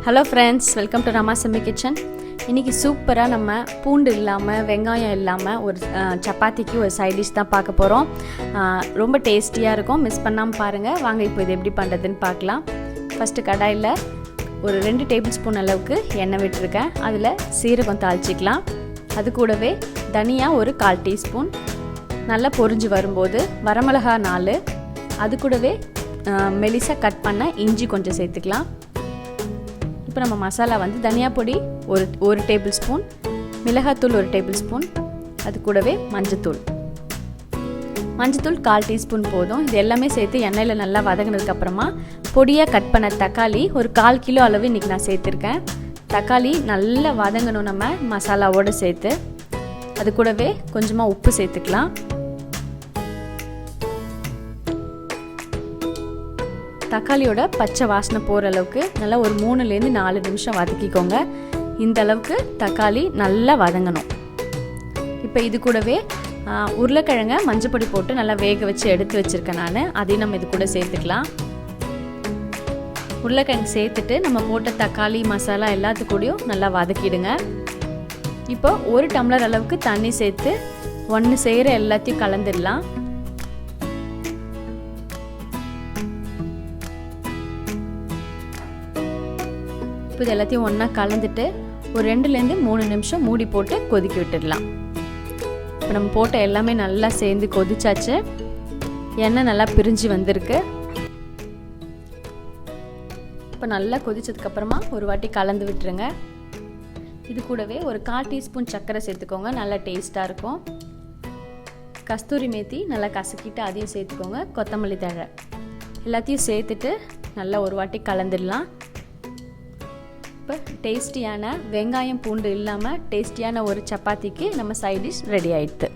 Hello friends, welcome to Ramas Yummy Kitchen. இன்னைக்கு சூப்பரா நம்ம பூண்டு இல்லாம வெங்காயம் இல்லாம ஒரு சப்பாத்திக்கு ஒரு சைடு டிஷ் தான் பார்க்க போறோம். ரொம்ப டேஸ்டியா இருக்கும். மிஸ் பண்ணாம பாருங்க. வாங்க இப்போ இது எப்படி பண்றதுன்னு பார்க்கலாம். ஃபர்ஸ்ட் கடாயில ஒரு 2 டேபிள்ஸ்பூன் அளவுக்கு எண்ணெய் விட்டுருக்கேன். அதுல சீரகம் தாளிச்சிக்கலாம். அது கூடவே தனியா ஒரு 1/4 டீஸ்பூன். நல்லா பொரிஞ்சு வரும்போது வரமிளகாய் 4, அது கூடவே மெலிசா கட் பண்ண இஞ்சி கொஞ்சம் சேர்த்துக்கலாம். இப்போ நம்ம மசாலா வந்து தனியா பொடி ஒரு டேபிள்ஸ்பூன், மிளகாத்தூள் 1 டேபிள்ஸ்பூன், அது கூடவே மஞ்சத்தூள் 1/4 டீஸ்பூன் போதும். இது எல்லாமே சேர்த்து எண்ணெயில் நல்லா வதங்கினதுக்கு அப்புறமா பொடியாக கட் பண்ண தக்காளி ஒரு 1/4 கிலோ அளவு இன்றைக்கி நான் சேர்த்துருக்கேன். தக்காளி நல்லா வதங்கணும் நம்ம மசாலாவோடு சேர்த்து. அது கூடவே கொஞ்சமாக உப்பு சேர்த்துக்கலாம். தக்காளியோட பச்சை வாசனை போகிற அளவுக்கு நல்லா ஒரு 3லேருந்து 4 நிமிஷம் வதக்கிக்கோங்க. இந்த அளவுக்கு தக்காளி நல்லா வதங்கணும். இப்போ இது கூடவே உருளைக்கிழங்கை மஞ்சப்பொடி போட்டு நல்லா வேக வச்சு எடுத்து வச்சுருக்கேன் நான். அதையும் நம்ம இது கூட சேர்த்துக்கலாம். உருளைக்கிழங்கு சேர்த்துட்டு நம்ம போட்ட தக்காளி மசாலா எல்லாத்துக்கூடையும் நல்லா வதக்கிடுங்க. இப்போ 1 டம்ளர் அளவுக்கு தண்ணி சேர்த்து ஒன்று செய்கிற எல்லாத்தையும் கலந்துடலாம். இப்போ இது எல்லாத்தையும் ஒன்றா கலந்துட்டு ஒரு 2லேருந்து 3 நிமிஷம் மூடி போட்டு கொதிக்க விட்டுடலாம். இப்போ நம்ம போட்ட எல்லாமே நல்லா சேர்ந்து கொதிச்சாச்சு. எண்ணெய் நல்லா பிரிஞ்சு வந்திருக்கு. இப்போ நல்லா கொதிச்சதுக்கப்புறமா ஒரு வாட்டி கலந்து விட்டுருங்க. இது கூடவே ஒரு 1/4 டீஸ்பூன் சர்க்கரை சேர்த்துக்கோங்க. நல்லா டேஸ்ட்டாக இருக்கும். கஸ்தூரி மேத்தி நல்லா கசக்கிட்டு அதையும் சேர்த்துக்கோங்க. கொத்தமல்லி தழை எல்லாத்தையும் சேர்த்துட்டு நல்லா ஒரு வாட்டி கலந்துடலாம். இப்போ டேஸ்டியான வெங்காயம் பூண்டு இல்லாமல் டேஸ்டியான ஒரு சப்பாத்திக்கு நம்ம சைட் டிஷ் ரெடி ஆயிடுது.